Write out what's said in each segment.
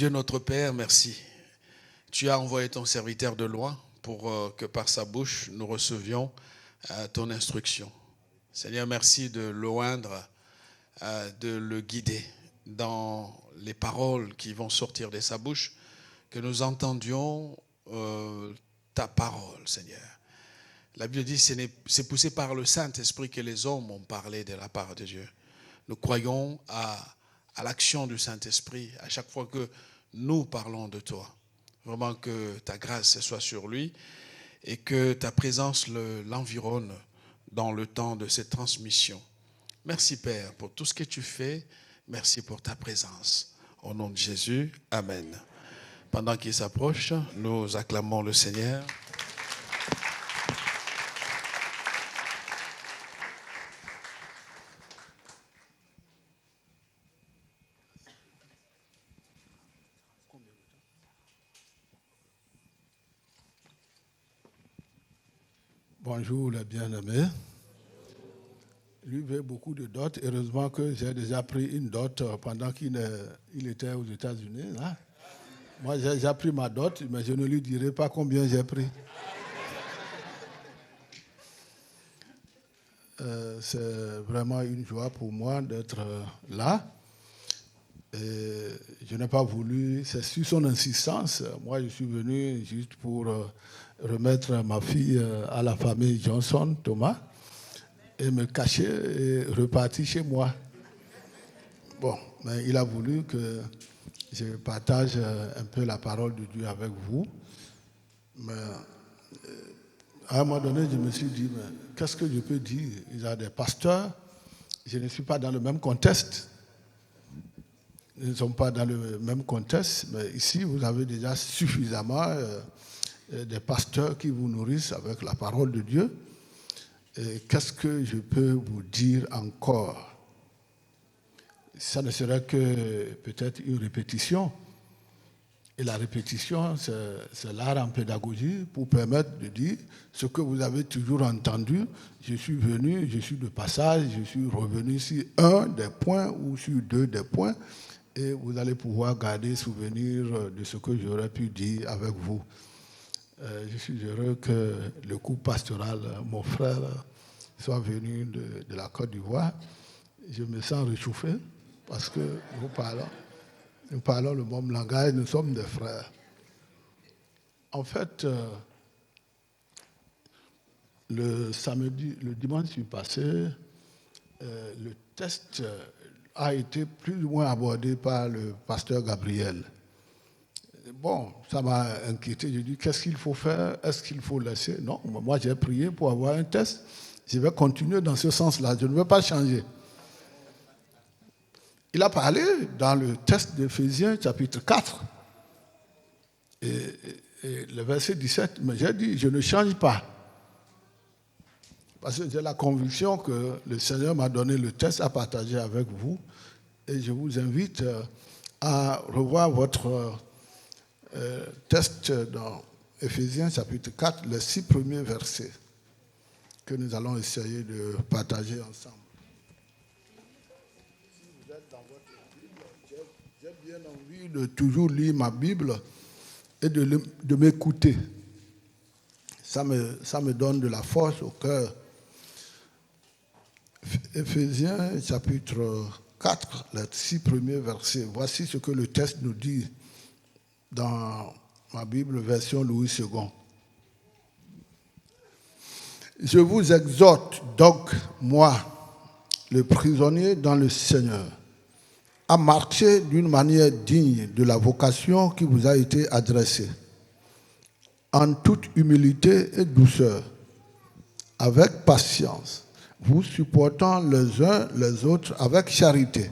Dieu notre Père, merci. Tu as envoyé ton serviteur de loin pour que par sa bouche nous recevions ton instruction. Seigneur, merci de l'oindre, de le guider dans les paroles qui vont sortir de sa bouche, que nous entendions ta parole, Seigneur. La Bible dit que c'est poussé par le Saint-Esprit que les hommes ont parlé de la part de Dieu. Nous croyons à l'action du Saint-Esprit à chaque fois que nous parlons de toi. Vraiment que ta grâce soit sur lui et que ta présence l'environne dans le temps de cette transmission. Merci Père pour tout ce que tu fais. Merci pour ta présence. Au nom de Jésus, Amen. Pendant qu'il s'approche, nous acclamons le Seigneur. Bonjour les bien-aimés. Lui veut beaucoup de dot. Heureusement que j'ai déjà pris une dot pendant qu'il était aux États-Unis. Hein? Moi, j'ai déjà pris ma dot, mais je ne lui dirai pas combien j'ai pris. C'est vraiment une joie pour moi d'être là. Et je n'ai pas voulu, c'est sur son insistance. Moi, je suis venu juste pour remettre ma fille à la famille Johnson, Thomas, et me cacher et repartir chez moi. Bon, mais il a voulu que je partage un peu la parole de Dieu avec vous. Mais à un moment donné, je me suis dit, mais qu'est-ce que je peux dire? Il y a des pasteurs, je ne suis pas dans le même contexte. Nous ne sommes pas dans le même contexte, mais ici, vous avez déjà suffisamment des pasteurs qui vous nourrissent avec la parole de Dieu. Et qu'est-ce que je peux vous dire encore? Ça ne serait que peut-être une répétition. Et la répétition, c'est l'art en pédagogie pour permettre de dire ce que vous avez toujours entendu. Je suis venu, je suis de passage, je suis revenu sur un des points ou sur deux des points. Et vous allez pouvoir garder souvenir de ce que j'aurais pu dire avec vous. Je suis heureux que le couple pastoral, mon frère, soit venu de la Côte d'Ivoire. Je me sens réchauffé parce que nous parlons le même langage, nous sommes des frères. En fait, le dimanche passé, le test a été plus ou moins abordé par le pasteur Gabriel. Bon, ça m'a inquiété. J'ai dit, qu'est-ce qu'il faut faire? Est-ce qu'il faut laisser? Non, moi j'ai prié pour avoir un test. Je vais continuer dans ce sens-là. Je ne veux pas changer. Il a parlé dans le test d'Éphésiens, chapitre 4, et le verset 17, mais j'ai dit, je ne change pas. Parce que j'ai la conviction que le Seigneur m'a donné le test à partager avec vous. Et je vous invite à revoir votre test dans Éphésiens chapitre 4, les 6 premiers versets que nous allons essayer de partager ensemble. Si vous êtes dans votre Bible, j'ai bien envie de toujours lire ma Bible et de m'écouter. Ça me donne de la force au cœur. Éphésiens chapitre 4, les 6 premiers versets. Voici ce que le texte nous dit dans ma Bible version Louis II. Je vous exhorte donc, moi, le prisonnier dans le Seigneur, à marcher d'une manière digne de la vocation qui vous a été adressée, en toute humilité et douceur, avec patience, vous supportant les uns les autres avec charité,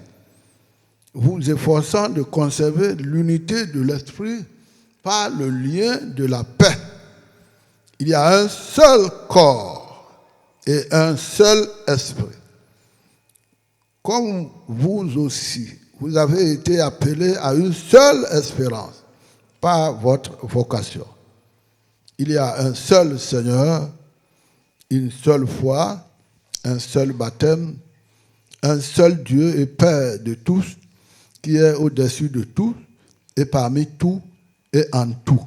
vous efforçant de conserver l'unité de l'esprit par le lien de la paix. Il y a un seul corps et un seul esprit. Comme vous aussi, vous avez été appelés à une seule espérance par votre vocation. Il y a un seul Seigneur, une seule foi, un seul baptême, un seul Dieu et Père de tous, qui est au-dessus de tout et parmi tout et en tout.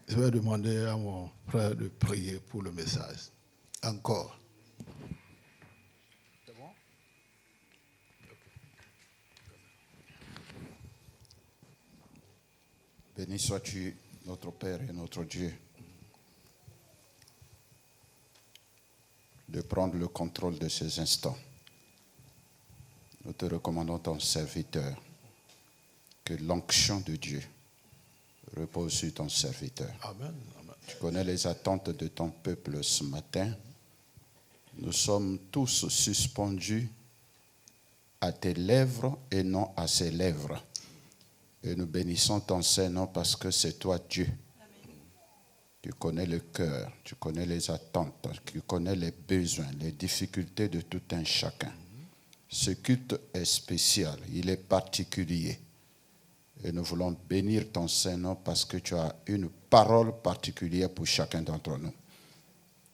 Je vais demander à mon frère de prier pour le message. Encore. C'est bon? Béni sois-tu, notre Père et notre Dieu, de prendre le contrôle de ces instants. Nous te recommandons ton serviteur, que l'onction de Dieu repose sur ton serviteur. Amen. Amen. Tu connais les attentes de ton peuple ce matin. Nous sommes tous suspendus à tes lèvres et non à ses lèvres. Et nous bénissons ton Saint-Nom parce que c'est toi Dieu. Amen. Tu connais le cœur, tu connais les attentes, tu connais les besoins, les difficultés de tout un chacun. Ce culte est spécial, il est particulier. Et nous voulons bénir ton Saint-Nom parce que tu as une parole particulière pour chacun d'entre nous.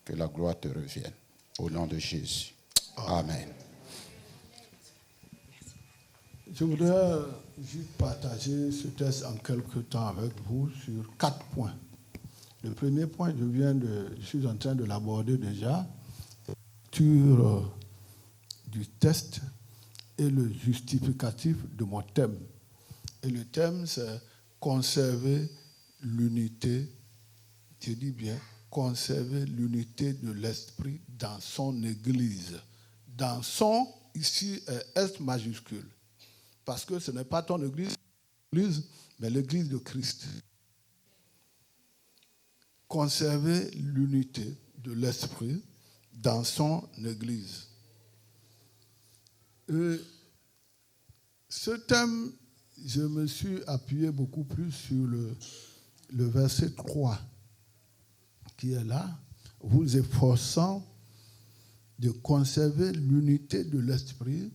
Que la gloire te revienne. Au nom de Jésus. Amen. Je voudrais juste partager ce texte en quelques temps avec vous sur 4 points. Le premier point, je suis en train de l'aborder déjà, sur du test et le justificatif de mon thème. Et le thème, c'est conserver l'unité, je dis bien, conserver l'unité de l'esprit dans son Église. Dans son, ici, S majuscule. Parce que ce n'est pas ton Église, mais l'Église de Christ. Conserver l'unité de l'esprit dans son Église. Et ce thème, je me suis appuyé beaucoup plus sur le verset 3 qui est là, vous efforçant de conserver l'unité de l'esprit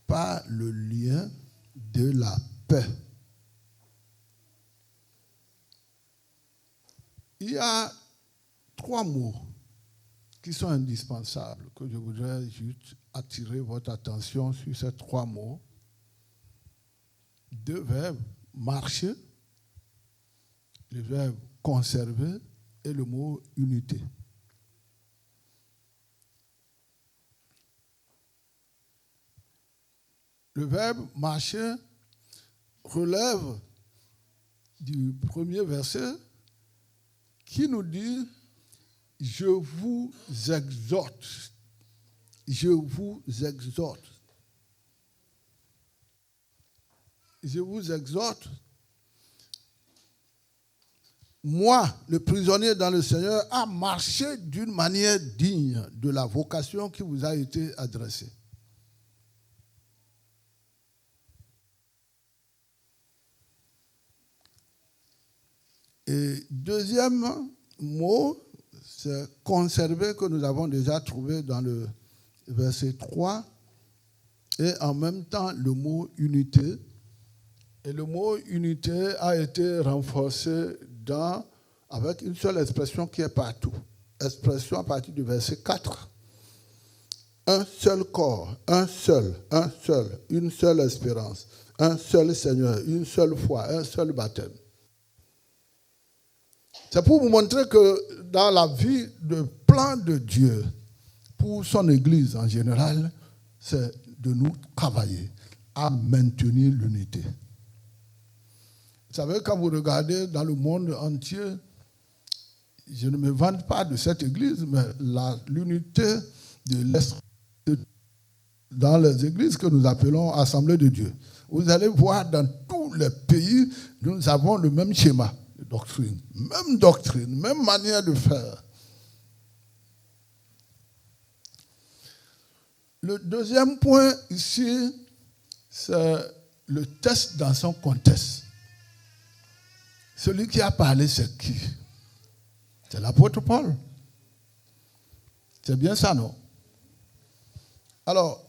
par le lien de la paix. Il y a 3 mots qui sont indispensables, que je voudrais juste attirer votre attention sur ces 3 mots. 2 verbes, marcher, le verbe conserver et le mot unité. Le verbe marcher relève du premier verset qui nous dit « Je vous exhorte ». Je vous exhorte. Je vous exhorte, moi, le prisonnier dans le Seigneur, à marcher d'une manière digne de la vocation qui vous a été adressée. Et deuxième mot, c'est conserver, que nous avons déjà trouvé dans le verset 3, et en même temps le mot unité. Et le mot unité a été renforcé avec une seule expression qui est partout. Expression à partir du verset 4. Un seul corps, un seul, une seule espérance, un seul Seigneur, une seule foi, un seul baptême. C'est pour vous montrer que dans la vie, le plan de Dieu pour son Église en général, c'est de nous travailler à maintenir l'unité. Vous savez, quand vous regardez dans le monde entier, je ne me vante pas de cette Église, mais l'unité de l'Esprit dans les églises que nous appelons Assemblée de Dieu. Vous allez voir dans tous les pays, nous avons le même schéma de doctrine, même manière de faire. Le deuxième point ici, c'est le test dans son contexte. Celui qui a parlé, c'est qui? C'est l'apôtre Paul. C'est bien ça, non? Alors,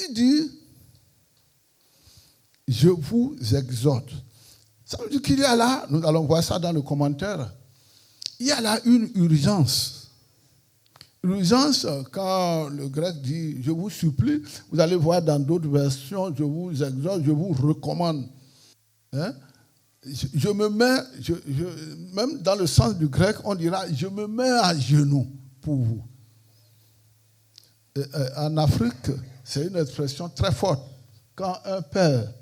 il dit, je vous exhorte. Ça veut dire qu'il y a là, nous allons voir ça dans le commentaire, il y a là une urgence L'urgence, quand le grec dit « je vous supplie », vous allez voir dans d'autres versions « je vous exhorte »,« je vous recommande ». Hein? Je me mets, même dans le sens du grec, on dira « je me mets à genoux pour vous ». En Afrique, c'est une expression très forte. Quand un père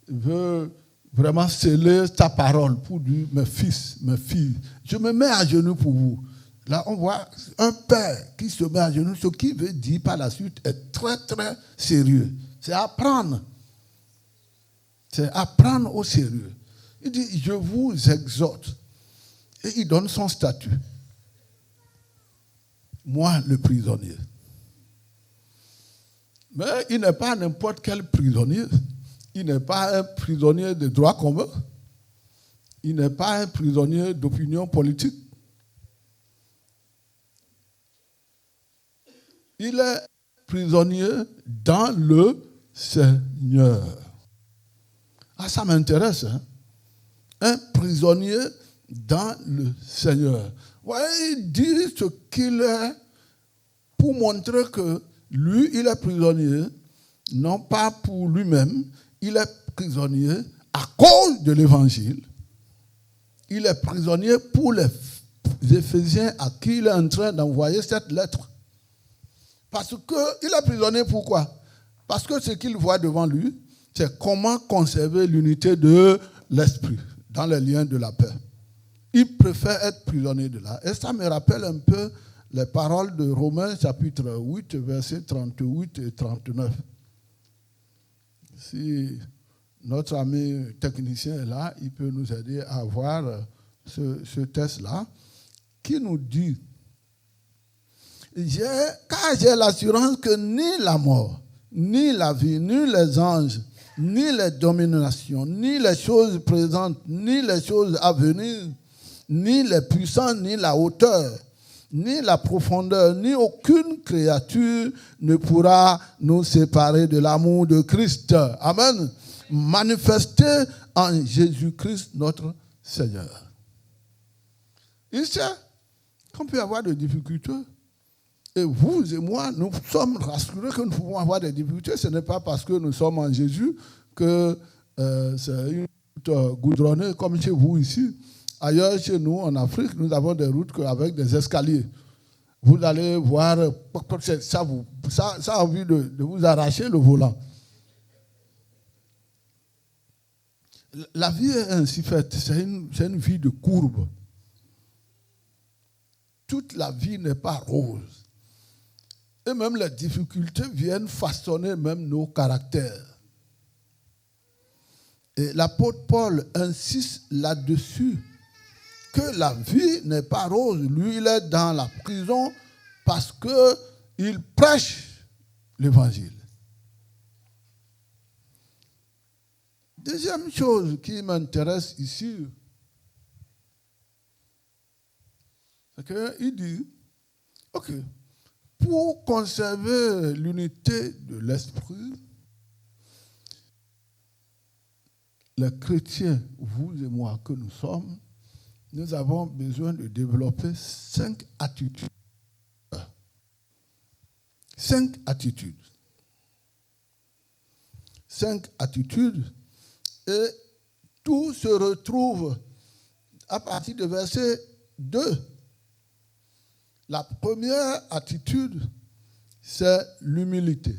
veut vraiment sceller ta parole pour dire « mes fils, mes filles, je me mets à genoux pour vous ». Là, on voit un père qui se met à genoux, ce qui veut dire par la suite est très, très sérieux. C'est apprendre. C'est apprendre au sérieux. Il dit, je vous exhorte. Et il donne son statut. Moi, le prisonnier. Mais il n'est pas n'importe quel prisonnier. Il n'est pas un prisonnier de droit commun. Il n'est pas un prisonnier d'opinion politique. Il est prisonnier dans le Seigneur. Ah, ça m'intéresse. Hein? Un prisonnier dans le Seigneur. Ouais, il dit ce qu'il est pour montrer que lui, il est prisonnier, non pas pour lui-même, il est prisonnier à cause de l'Évangile. Il est prisonnier pour les Éphésiens à qui il est en train d'envoyer cette lettre. Parce qu'il est prisonnier, pourquoi? Parce que ce qu'il voit devant lui, c'est comment conserver l'unité de l'esprit dans les liens de la paix. Il préfère être prisonnier de là. Et ça me rappelle un peu les paroles de Romains chapitre 8, versets 38 et 39. Si notre ami technicien est là, il peut nous aider à voir ce texte-là qui nous dit car j'ai l'assurance que ni la mort, ni la vie, ni les anges, ni les dominations, ni les choses présentes, ni les choses à venir, ni les puissants, ni la hauteur, ni la profondeur, ni aucune créature ne pourra nous séparer de l'amour de Christ. Amen. Manifesté en Jésus-Christ notre Seigneur. Il sait qu'on peut avoir des difficultés. Et vous et moi, nous sommes rassurés que nous pouvons avoir des difficultés. Ce n'est pas parce que nous sommes en Jésus que c'est une route goudronnée comme chez vous ici. Ailleurs, chez nous, en Afrique, nous avons des routes avec des escaliers. Vous allez voir, ça a envie de vous arracher le volant. La vie est ainsi faite. C'est une vie de courbe. Toute la vie n'est pas rose. Et même les difficultés viennent façonner même nos caractères. Et l'apôtre Paul insiste là-dessus, que la vie n'est pas rose. Lui, il est dans la prison parce qu'il prêche l'évangile. Deuxième chose qui m'intéresse ici, c'est qu'il dit, ok, pour conserver l'unité de l'esprit, les chrétiens, vous et moi que nous sommes, nous avons besoin de développer 5 attitudes. 5 attitudes. 5 attitudes. Et tout se retrouve à partir du verset 2. La première attitude, c'est l'humilité.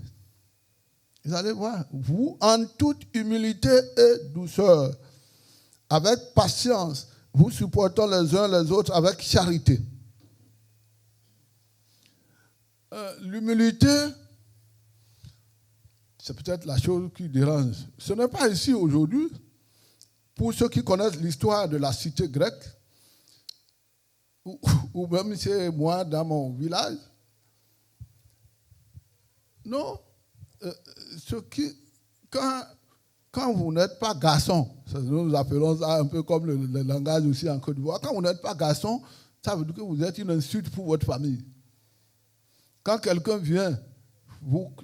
Vous allez voir, vous, en toute humilité et douceur, avec patience, vous supportons les uns les autres avec charité. L'humilité, c'est peut-être la chose qui dérange. Ce n'est pas ici aujourd'hui. Pour ceux qui connaissent l'histoire de la cité grecque, ou même chez moi dans mon village. Non. Quand vous n'êtes pas garçon, nous appelons ça un peu comme le langage aussi en Côte d'Ivoire, quand vous n'êtes pas garçon, ça veut dire que vous êtes une insulte pour votre famille. Quand quelqu'un vient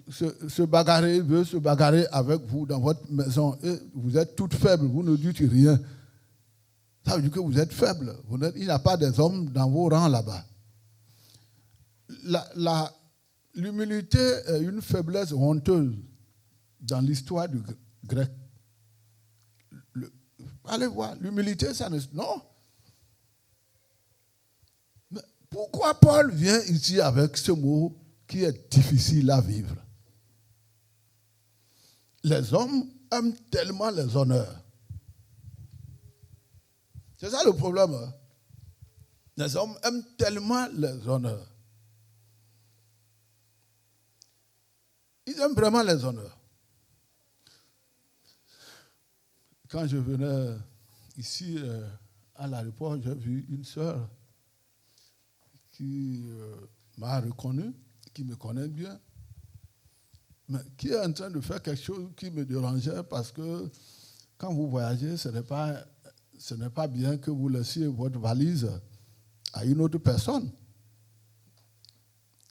se bagarrer, veut se bagarrer avec vous dans votre maison, et vous êtes toute faible, vous ne dites rien, ça veut dire que vous êtes faible. Il n'y a pas des hommes dans vos rangs là-bas. l'humilité est une faiblesse honteuse dans l'histoire du grec. Allez voir, l'humilité, ça ne... Non. Mais pourquoi Paul vient ici avec ce mot qui est difficile à vivre? Les hommes aiment tellement les honneurs. C'est ça le problème. Hein? Les hommes aiment tellement les honneurs. Ils aiment vraiment les honneurs. Quand je venais ici à l'aéroport, j'ai vu une sœur qui m'a reconnu, qui me connaît bien, mais qui est en train de faire quelque chose qui me dérangeait parce que quand vous voyagez, ce n'est pas bien que vous laissiez votre valise à une autre personne.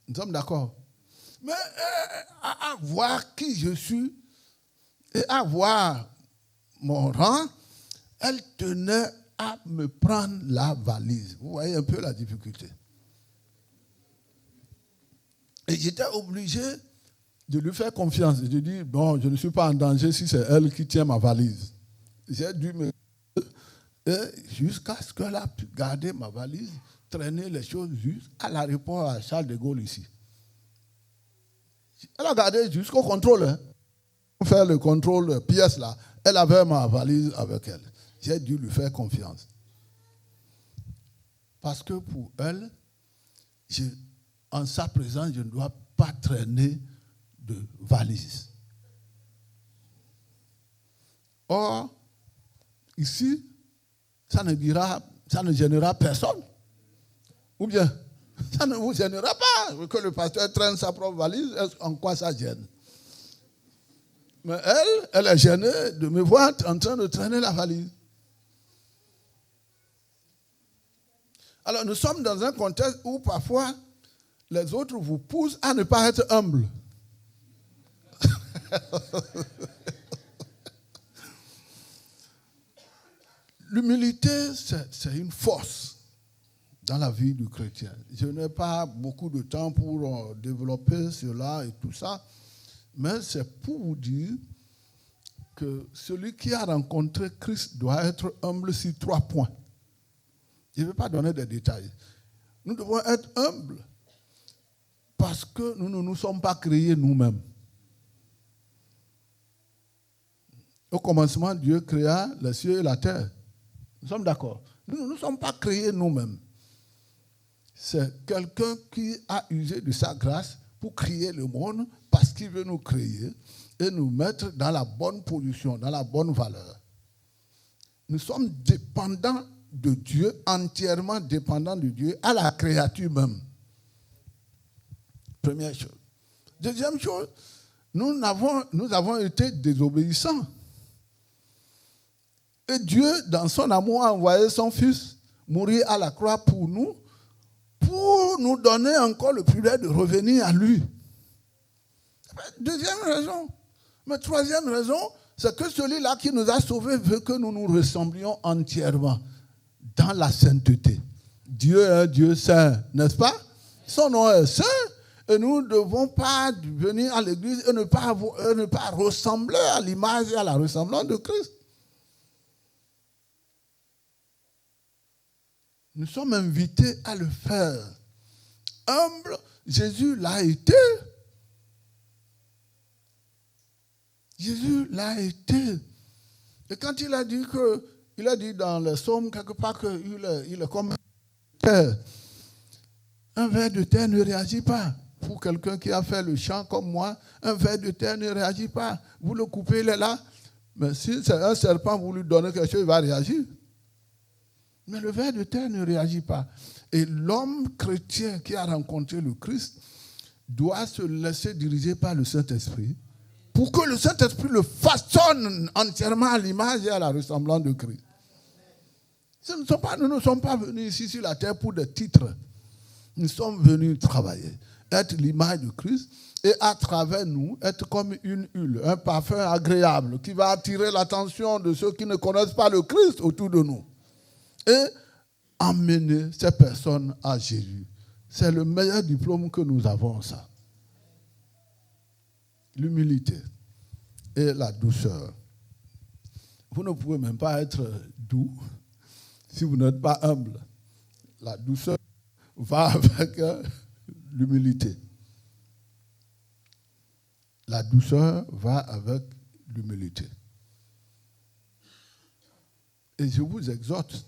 Nous sommes d'accord. Mais à voir qui je suis et à voir mon rang, elle tenait à me prendre la valise. Vous voyez un peu la difficulté. Et j'étais obligé de lui faire confiance. Je dis, bon, je ne suis pas en danger si c'est elle qui tient ma valise. J'ai dû me... jusqu'à ce qu'elle a pu garder ma valise, traîner les choses jusqu'à l'aéroport à Charles de Gaulle ici. Elle a gardé jusqu'au contrôle. Hein. Pour faire le contrôle pièce là, elle avait ma valise avec elle. J'ai dû lui faire confiance. Parce que pour elle, en sa présence, je ne dois pas traîner de valise. Or, ici, ça ne gênera personne. Ou bien, ça ne vous gênera pas que le pasteur traîne sa propre valise. En quoi ça gêne? Mais elle est gênée de me voir en train de traîner la valise. Alors, nous sommes dans un contexte où parfois, les autres vous poussent à ne pas être humble. L'humilité, c'est une force dans la vie du chrétien. Je n'ai pas beaucoup de temps pour développer cela et tout ça, mais c'est pour vous dire que celui qui a rencontré Christ doit être humble sur 3 points. Je ne vais pas donner des détails. Nous devons être humbles parce que nous ne nous sommes pas créés nous-mêmes. Au commencement, Dieu créa les cieux et la terre. Nous sommes d'accord. Nous ne nous sommes pas créés nous-mêmes. C'est quelqu'un qui a usé de sa grâce pour créer le monde parce qu'il veut nous créer et nous mettre dans la bonne position, dans la bonne valeur. Nous sommes dépendants de Dieu, entièrement dépendants de Dieu, à la créature même. Première chose. Deuxième chose, nous avons été désobéissants. Et Dieu, dans son amour, a envoyé son Fils mourir à la croix pour nous donner encore le privilège de revenir à lui. Deuxième raison. Mais troisième raison, c'est que celui-là qui nous a sauvés veut que nous nous ressemblions entièrement dans la sainteté. Dieu est un Dieu saint, n'est-ce pas? Son nom est saint et nous ne devons pas venir à l'église et ne pas ressembler à l'image et à la ressemblance de Christ. Nous sommes invités à le faire. Humble, Jésus l'a été. Jésus l'a été. Et quand il a dit dans le psaume quelque part qu'il est comme terre. Un ver de terre ne réagit pas. Pour quelqu'un qui a fait le chant comme moi, un ver de terre ne réagit pas. Vous le coupez, il est là. Mais si c'est un serpent, vous lui donnez quelque chose, il va réagir. Mais le ver de terre ne réagit pas. Et l'homme chrétien qui a rencontré le Christ doit se laisser diriger par le Saint-Esprit pour que le Saint-Esprit le façonne entièrement à l'image et à la ressemblance de Christ. Nous ne sommes pas venus ici sur la terre pour des titres. Nous sommes venus travailler, être l'image de Christ et à travers nous, être comme une huile, un parfum agréable qui va attirer l'attention de ceux qui ne connaissent pas le Christ autour de nous. Et emmener ces personnes à Jésus. C'est le meilleur diplôme que nous avons, ça. L'humilité et la douceur. Vous ne pouvez même pas être doux si vous n'êtes pas humble. La douceur va avec l'humilité. La douceur va avec l'humilité. Et je vous exhorte,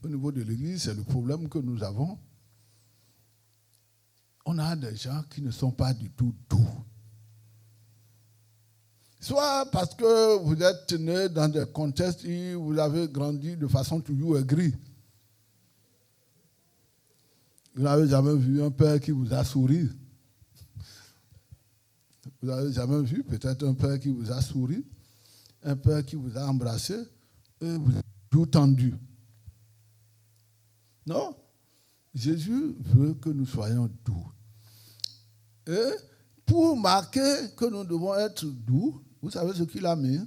au niveau de l'Église, c'est le problème que nous avons. On a des gens qui ne sont pas du tout doux. Soit parce que vous êtes né dans des contextes où vous avez grandi de façon toujours aigrie. Vous n'avez jamais vu un père qui vous a souri. Vous n'avez jamais vu peut-être un père qui vous a souri, un père qui vous a embrassé, et vous êtes toujours tendu. Non, Jésus veut que nous soyons doux. Et pour marquer que nous devons être doux, vous savez ce qu'il a mis?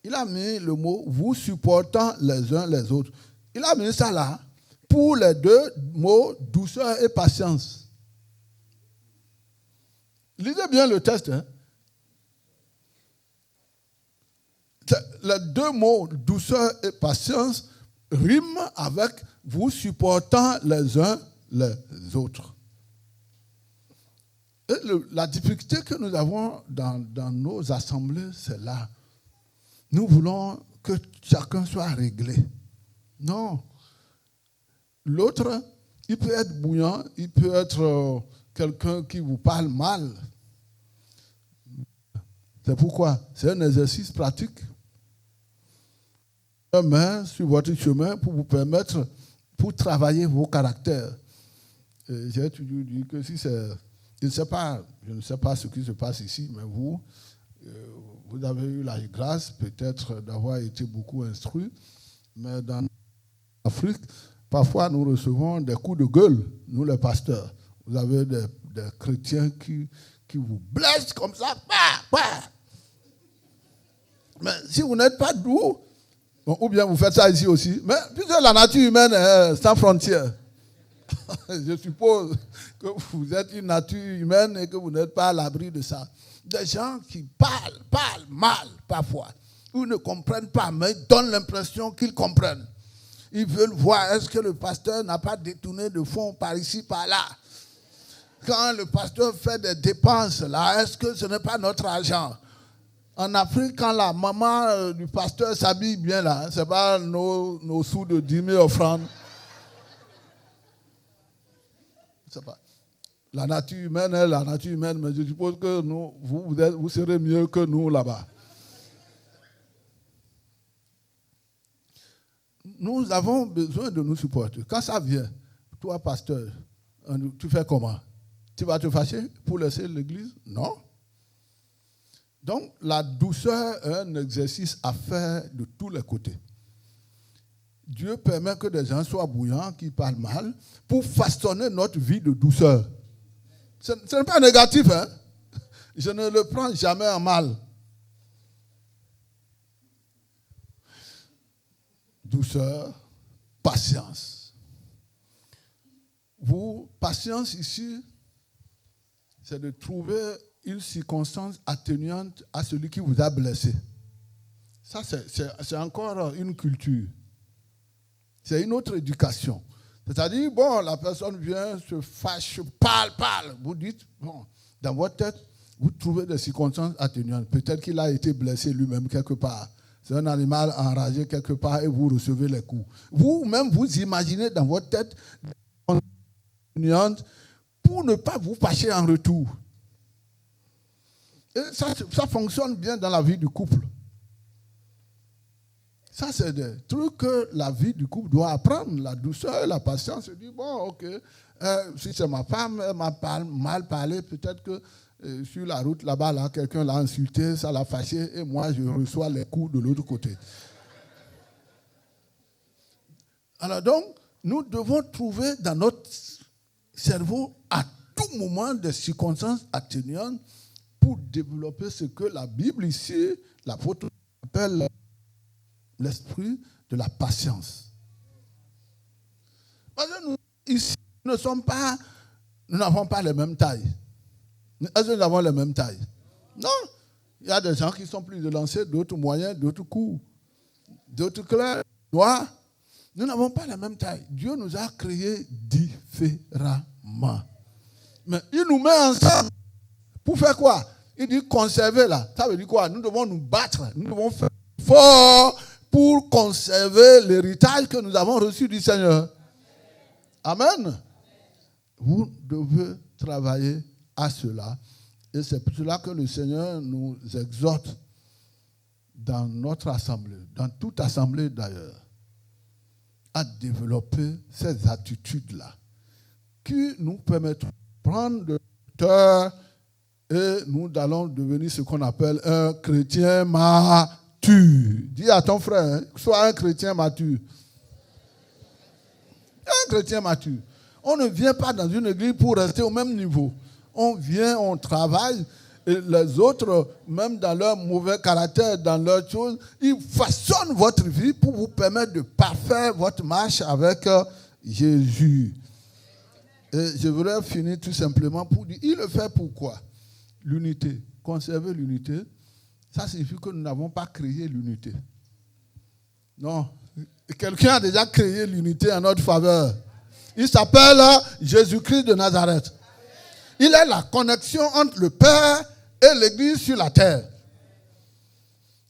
Il a mis le mot « vous supportant les uns les autres ». Il a mis ça là pour les deux mots « douceur » et « patience ». Lisez bien le texte. Hein? Les deux mots « douceur » et « patience » riment avec « vous supportant les uns les autres ». Et la difficulté que nous avons dans nos assemblées, c'est là. Nous voulons que chacun soit réglé. Non. L'autre, il peut être bouillant, il peut être quelqu'un qui vous parle mal. C'est pourquoi c'est un exercice pratique. Une main sur votre chemin pour vous permettre, pour travailler vos caractères. Et j'ai toujours dit que si c'est... Je ne sais pas ce qui se passe ici, mais vous avez eu la grâce peut-être d'avoir été beaucoup instruit, mais dans l'Afrique, parfois nous recevons des coups de gueule, nous les pasteurs. Vous avez des chrétiens qui vous blessent comme ça. Mais si vous n'êtes pas doux, bon, ou bien vous faites ça ici aussi, mais puisque la nature humaine est sans frontières, je suppose que vous êtes une nature humaine et que vous n'êtes pas à l'abri de ça. Des gens qui parlent mal parfois. Ils ne comprennent pas, mais ils donnent l'impression qu'ils comprennent. Ils veulent voir, est-ce que le pasteur n'a pas détourné de fonds par ici, par là? Quand le pasteur fait des dépenses, là, est-ce que ce n'est pas notre argent? En Afrique, quand la maman du pasteur s'habille bien, là, ce n'est pas nos sous de 10 000 offrandes. Pas. La nature humaine est la nature humaine, mais je suppose que vous serez mieux que nous là-bas. Nous avons besoin de nous supporter. Quand ça vient, toi, pasteur, tu fais comment? Tu vas te fâcher pour laisser l'église? Non. Donc, la douceur est un exercice à faire de tous les côtés. Dieu permet que des gens soient bouillants, qui parlent mal, pour façonner notre vie de douceur. Ce n'est pas négatif, hein? Je ne le prends jamais en mal. Douceur, patience. Patience ici, c'est de trouver une circonstance atténuante à celui qui vous a blessé. Ça, c'est encore une culture. C'est une autre éducation. C'est-à-dire, bon, la personne vient, se fâche, parle. Vous dites, bon, dans votre tête, vous trouvez des circonstances atténuantes. Peut-être qu'il a été blessé lui-même quelque part. C'est un animal enragé quelque part et vous recevez les coups. Vous-même, vous imaginez dans votre tête des circonstances atténuantes pour ne pas vous fâcher en retour. Et ça fonctionne bien dans la vie du couple. Ça, c'est des trucs que la vie du couple doit apprendre. La douceur, la patience. Se dit, bon, ok, si c'est ma femme, elle m'a mal parlé, peut-être que sur la route, là-bas, là, quelqu'un l'a insulté, ça l'a fâché, et moi, je reçois les coups de l'autre côté. Alors donc, nous devons trouver dans notre cerveau, à tout moment, des circonstances atténuantes pour développer ce que la Bible ici, l'apôtre appelle l'esprit de la patience. Parce que nous, ici, Nous n'avons pas les mêmes tailles. Est-ce que nous avons les mêmes tailles? Non. Il y a des gens qui sont plus élancés, d'autres moyens, d'autres courts, d'autres clairs, noirs. Nous n'avons pas la même taille. Dieu nous a créés différemment. Mais il nous met ensemble. Pour faire quoi? Il dit conserver là. Ça veut dire quoi? Nous devons nous battre. Nous devons faire fort pour conserver l'héritage que nous avons reçu du Seigneur. Amen. Vous devez travailler à cela. Et c'est pour cela que le Seigneur nous exhorte dans notre assemblée, dans toute assemblée d'ailleurs, à développer ces attitudes-là qui nous permettent de prendre de hauteur et nous allons devenir ce qu'on appelle un chrétien mature. Dis à ton frère, hein, sois un chrétien mature. Un chrétien mature. On ne vient pas dans une église pour rester au même niveau. On vient, on travaille, et les autres, même dans leur mauvais caractère, dans leurs choses, ils façonnent votre vie pour vous permettre de parfaire votre marche avec Jésus. Et je voudrais finir tout simplement pour dire, il le fait pourquoi? L'unité. Conserver l'unité, ça signifie que nous n'avons pas créé l'unité. Non. Quelqu'un a déjà créé l'unité en notre faveur. Il s'appelle Jésus-Christ de Nazareth. Il est la connexion entre le Père et l'Église sur la terre.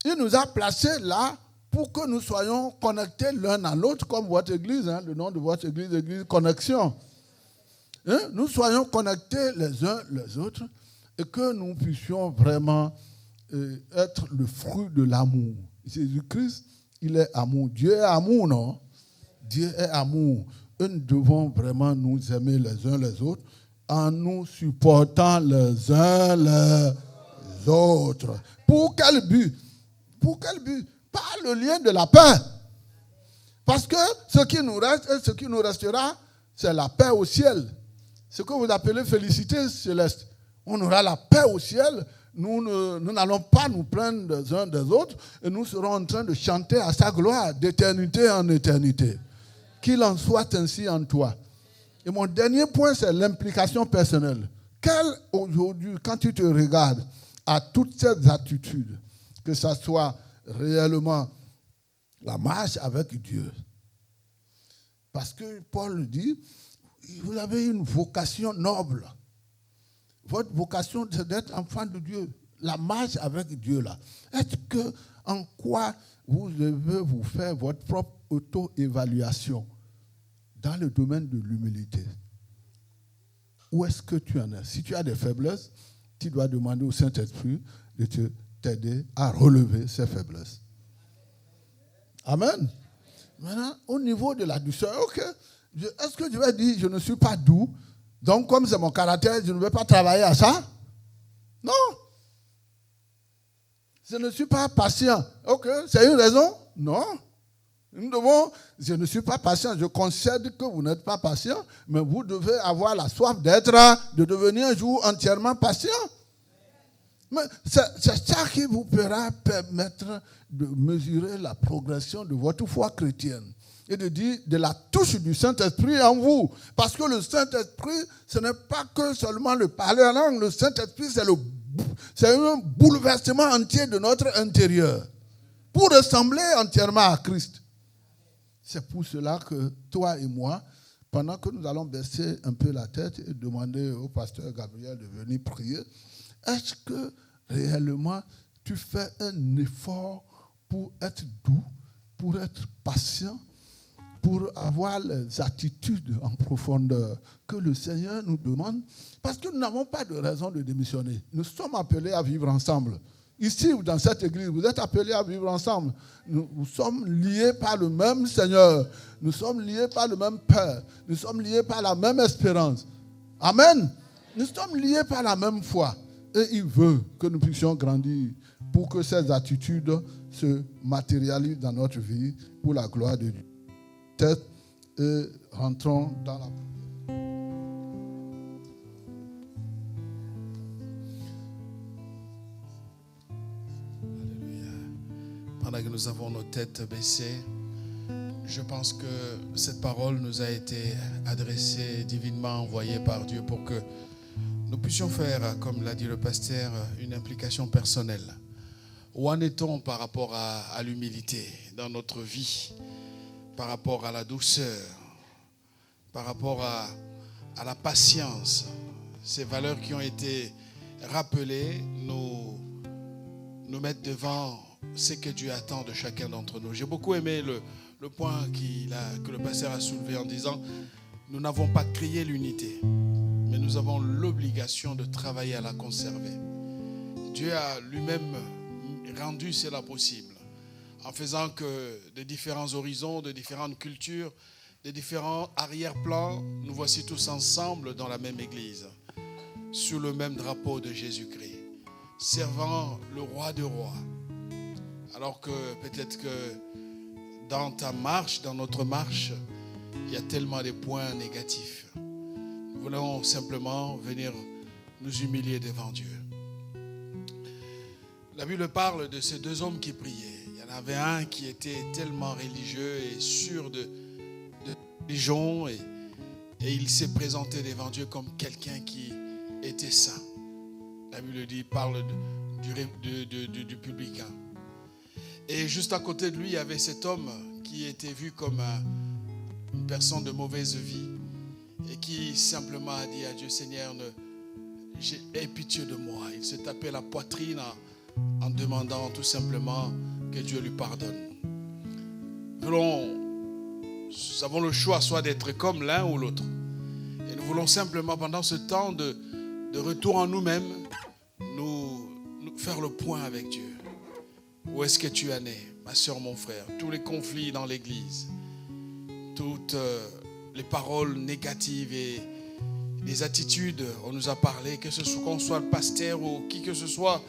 Il nous a placés là pour que nous soyons connectés l'un à l'autre, comme votre Église, hein, le nom de votre Église, Église Connexion. Hein? Nous soyons connectés les uns les autres et que nous puissions vraiment être le fruit de l'amour. Jésus-Christ, il est amour. Dieu est amour, non? Dieu est amour. Et nous devons vraiment nous aimer les uns les autres en nous supportant les uns les autres. Pour quel but? Pour quel but? Par le lien de la paix. Parce que ce qui nous reste et ce qui nous restera, c'est la paix au ciel. Ce que vous appelez félicité céleste. On aura la paix au ciel. Nous n'allons pas nous plaindre des uns des autres et nous serons en train de chanter à sa gloire d'éternité en éternité. Qu'il en soit ainsi en toi. Et mon dernier point, c'est l'implication personnelle. Aujourd'hui, quand tu te regardes à toutes ces attitudes, que ce soit réellement la marche avec Dieu. Parce que Paul dit, vous avez une vocation noble. Votre vocation, c'est d'être enfant de Dieu. La marche avec Dieu, là. Est-ce que, en quoi vous devez vous faire votre propre auto-évaluation dans le domaine de l'humilité? Où est-ce que tu en es? Si tu as des faiblesses, tu dois demander au Saint-Esprit de t'aider à relever ces faiblesses. Amen. Maintenant, au niveau de la douceur, ok, est-ce que je vais dire je ne suis pas doux, donc comme c'est mon caractère, je ne vais pas travailler à ça? Non. Je ne suis pas patient. Ok, c'est une raison? Non. Nous devons, je ne suis pas patient, je concède que vous n'êtes pas patient, mais vous devez avoir la soif de devenir un jour entièrement patient. Mais c'est ça qui vous pourra permettre de mesurer la progression de votre foi chrétienne et de dire de la touche du Saint-Esprit en vous. Parce que le Saint-Esprit, ce n'est pas que seulement le parler en langue. Le Saint-Esprit, c'est un bouleversement entier de notre intérieur pour ressembler entièrement à Christ. C'est pour cela que toi et moi, pendant que nous allons baisser un peu la tête et demander au pasteur Gabriel de venir prier, est-ce que réellement tu fais un effort pour être doux, pour être patient, pour avoir les attitudes en profondeur que le Seigneur nous demande? Parce que nous n'avons pas de raison de démissionner. Nous sommes appelés à vivre ensemble. Ici, dans cette église, vous êtes appelés à vivre ensemble. Nous sommes liés par le même Seigneur. Nous sommes liés par le même Père. Nous sommes liés par la même espérance. Amen. Nous sommes liés par la même foi. Et il veut que nous puissions grandir pour que ces attitudes se matérialisent dans notre vie pour la gloire de Dieu. Peut-être rentrons dans la... Pendant que nous avons nos têtes baissées, Je pense que cette parole nous a été adressée, divinement envoyée par Dieu pour que nous puissions faire, comme l'a dit le pasteur, une implication personnelle. Où en est-on par rapport à l'humilité dans notre vie, par rapport à la douceur, par rapport à la patience? Ces valeurs qui ont été rappelées nous mettent devant ce que Dieu attend de chacun d'entre nous. J'ai beaucoup aimé le point que le pasteur a soulevé en disant nous n'avons pas créé l'unité, mais nous avons l'obligation de travailler à la conserver. Dieu a lui-même rendu cela possible en faisant que de différents horizons, de différentes cultures, de différents arrière-plans, nous voici tous ensemble dans la même église, sous le même drapeau de Jésus-Christ, servant le roi des rois. Alors que peut-être que dans ta marche, dans notre marche, il y a tellement de points négatifs. Nous voulons simplement venir nous humilier devant Dieu. La Bible parle de ces deux hommes qui priaient. Il y en avait un qui était tellement religieux et sûr de religion et il s'est présenté devant Dieu comme quelqu'un qui était saint. La Bible parle du publicain. Et juste à côté de lui, il y avait cet homme qui était vu comme une personne de mauvaise vie et qui simplement a dit à Dieu, Seigneur, aie pitié de moi. Il se tapait la poitrine en demandant tout simplement que Dieu lui pardonne. Nous avons le choix soit d'être comme l'un ou l'autre. Et nous voulons simplement, pendant ce temps de retour en nous-mêmes, nous faire le point avec Dieu. Où est-ce que tu en es, ma soeur, mon frère? Tous les conflits dans l'église, toutes les paroles négatives et les attitudes, on nous a parlé, que ce soit qu'on soit le pasteur ou qui que ce soit,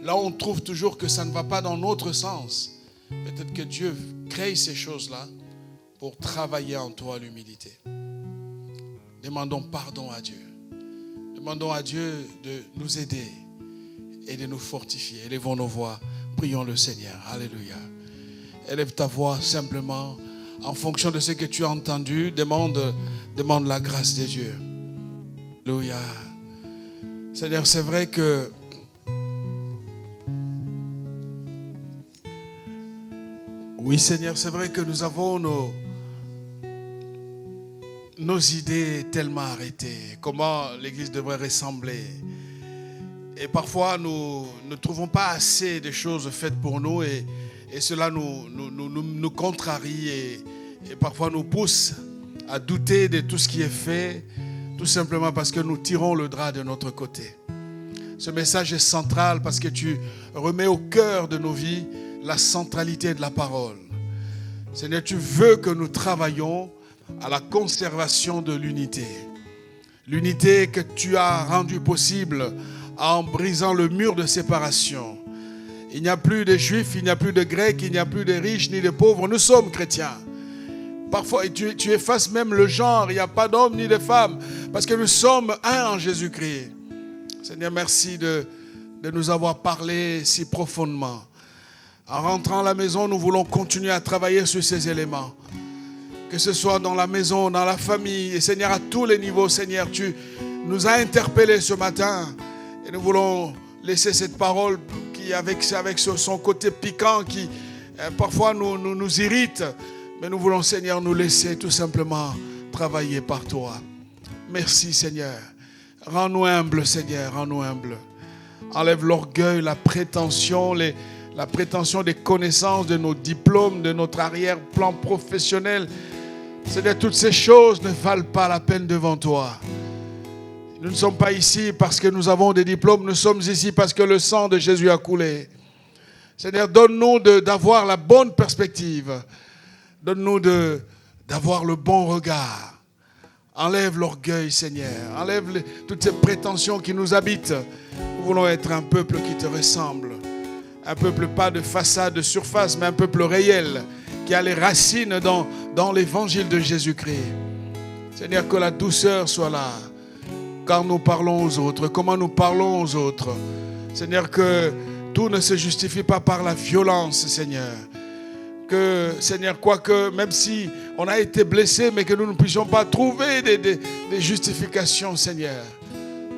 là on trouve toujours que ça ne va pas dans notre sens. Peut-être que Dieu crée ces choses-là pour travailler en toi l'humilité. Demandons pardon à Dieu. Demandons à Dieu de nous aider et de nous fortifier. Élevons nos voix. Prions le Seigneur. Alléluia. Élève ta voix simplement en fonction de ce que tu as entendu. Demande la grâce de Dieu. Alléluia. Seigneur, c'est vrai que oui, Seigneur, c'est vrai que nous avons nos idées tellement arrêtées. Comment l'Église devrait ressembler. Et parfois, nous ne trouvons pas assez de choses faites pour nous et cela nous contrarie et parfois nous pousse à douter de tout ce qui est fait, tout simplement parce que nous tirons le drap de notre côté. Ce message est central parce que tu remets au cœur de nos vies la centralité de la parole. Seigneur, tu veux que nous travaillions à la conservation de l'unité. L'unité que tu as rendue possible en brisant le mur de séparation. Il n'y a plus de juifs, il n'y a plus de grecs, il n'y a plus de riches ni de pauvres. Nous sommes chrétiens. Parfois, tu effaces même le genre. Il n'y a pas d'homme ni de femme. Parce que nous sommes un en Jésus-Christ. Seigneur, merci de nous avoir parlé si profondément. En rentrant à la maison, nous voulons continuer à travailler sur ces éléments. Que ce soit dans la maison, dans la famille. Et Seigneur, à tous les niveaux, Seigneur, tu nous as interpellés ce matin. Et nous voulons laisser cette parole qui, avec son côté piquant, qui parfois nous irrite. Mais nous voulons, Seigneur, nous laisser tout simplement travailler par toi. Merci, Seigneur. Rends-nous humbles, Seigneur, rends-nous humbles. Enlève l'orgueil, la prétention des connaissances, de nos diplômes, de notre arrière-plan professionnel. Seigneur, toutes ces choses ne valent pas la peine devant toi. Nous ne sommes pas ici parce que nous avons des diplômes, nous sommes ici parce que le sang de Jésus a coulé. Seigneur, donne-nous d'avoir la bonne perspective. Donne-nous d'avoir le bon regard. Enlève l'orgueil, Seigneur. Enlève toutes ces prétentions qui nous habitent. Nous voulons être un peuple qui te ressemble. Un peuple pas de façade, de surface, mais un peuple réel qui a les racines dans l'évangile de Jésus-Christ. Seigneur, que la douceur soit là. Quand nous parlons aux autres, comment nous parlons aux autres. Seigneur, que tout ne se justifie pas par la violence, Seigneur. Que, Seigneur, quoique, même si on a été blessé, mais que nous ne puissions pas trouver des justifications, Seigneur,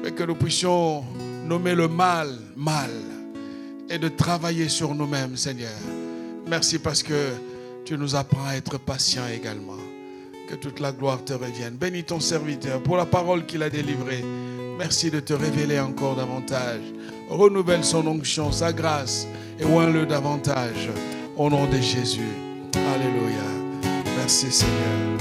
mais que nous puissions nommer le mal, mal, et de travailler sur nous-mêmes, Seigneur. Merci parce que tu nous apprends à être patients également. Que toute la gloire te revienne. Bénis ton serviteur pour la parole qu'il a délivrée. Merci de te révéler encore davantage. Renouvelle son onction, sa grâce, et oins-le davantage. Au nom de Jésus. Alléluia. Merci Seigneur.